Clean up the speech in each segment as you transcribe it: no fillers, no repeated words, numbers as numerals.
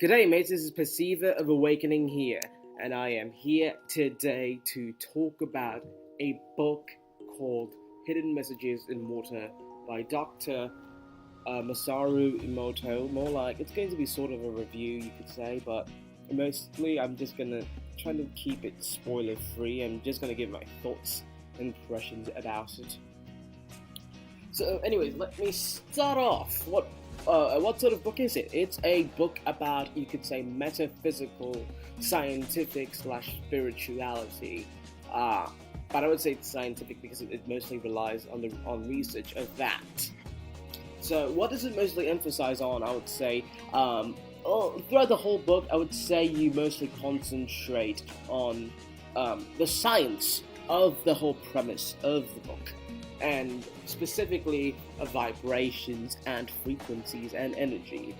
G'day mates, this is Perceiver of Awakening here, and I am here today to talk about a book called Hidden Messages in Water by Dr. Masaru Emoto. More like, it's going to be sort of a review, you could say, but mostly I'm just gonna try to keep it spoiler free. I'm just gonna give my thoughts and impressions about it. So anyways, let me start off. What sort of book is it? It's a book about, you could say, metaphysical, scientific / spirituality. But I would say it's scientific because it mostly relies on research of that. So what does it mostly emphasize on? I would say, throughout the whole book, I would say you mostly concentrate on the science of the whole premise of the book, and specifically vibrations and frequencies and energy.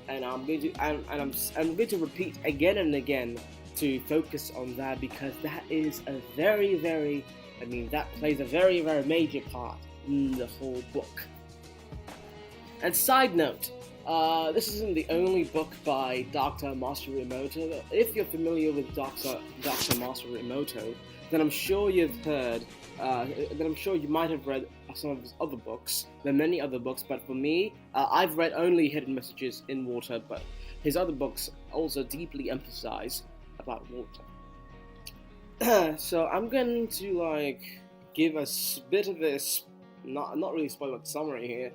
And I'm going to repeat again and again to focus on that because that is a that plays a very, very major part in the whole book. And side note, this isn't the only book by Dr. Masaru Emoto. If you're familiar with Dr. Masaru Emoto, then I'm sure you've heard, then I'm sure you might have read some of his other books. There are many other books, but for me, I've read only Hidden Messages in Water, but his other books also deeply emphasize about water. So I'm going to give a bit of this, not really spoiler, but summary here.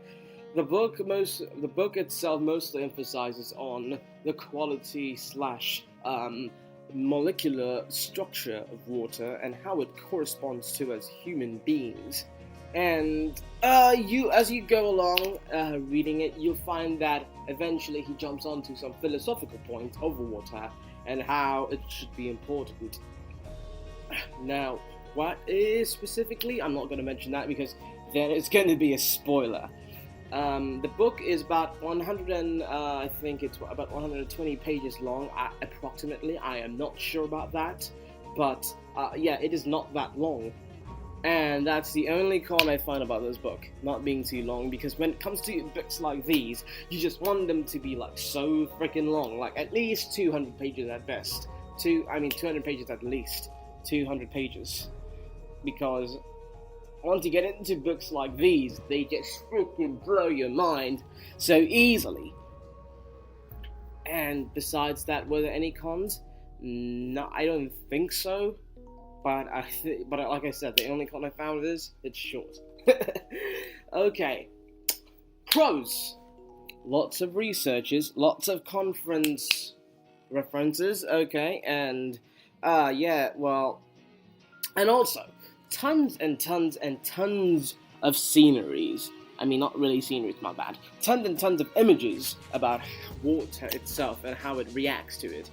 The book itself mostly emphasizes on the quality / molecular structure of water and how it corresponds to us human beings. And as you go along reading it, you'll find that eventually he jumps onto some philosophical point of water and how it should be important. Now, what is specifically? I'm not going to mention that because then it's going to be a spoiler. The book is about I think it's about 120 pages long, approximately. I am not sure about that, but yeah, it is not that long. And that's the only con I find about this book, not being too long, because when it comes to books like these, you just want them to be so freaking long, at least 200 pages at best. 200 pages at least, 200 pages. Because once you get into books like these, they just freaking blow your mind so easily. And besides that, were there any cons? No, I don't think so. But like I said, the only con I found is it's short. Okay. Pros. Lots of researches, lots of conference references, okay, and and also tons and tons and tons of sceneries. I mean, not really sceneries, my bad. Tons and tons of images about water itself and how it reacts to it.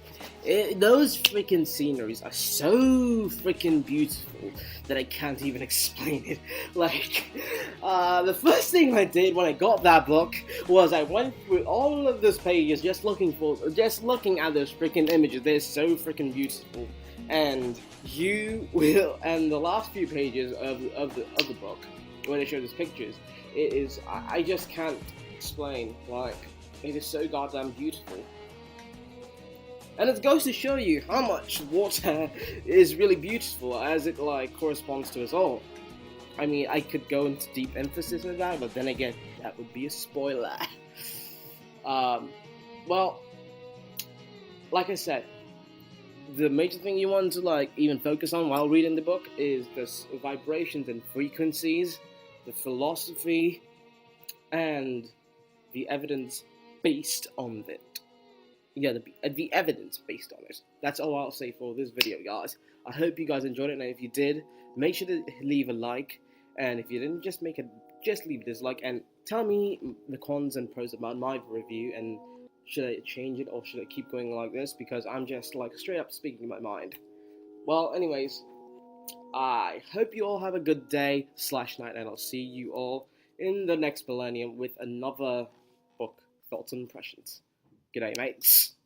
Those freaking sceneries are so freaking beautiful that I can't even explain it. The first thing I did when I got that book was I went through all of those pages just looking at those freaking images. They're so freaking beautiful. And the last few pages of the book, when it shows us pictures, it is, I just can't explain, it is so goddamn beautiful. And it goes to show you how much water is really beautiful, as it corresponds to us all. I mean, I could go into deep emphasis on that, but then again, that would be a spoiler. Well, like I said, the major thing you want to even focus on while reading the book is the vibrations and frequencies, the philosophy, and the evidence based on it. Yeah, the evidence based on it. That's all I'll say for this video, guys. I hope you guys enjoyed it, and if you did, make sure to leave a like, and if you didn't, just leave a dislike, and tell me the cons and pros about my review, and should I change it, or should I keep going like this, because I'm just straight up speaking my mind. Well, anyways, I hope you all have a good day / night, and I'll see you all in the next millennium with another book, Thoughts and Impressions. Good day, mates.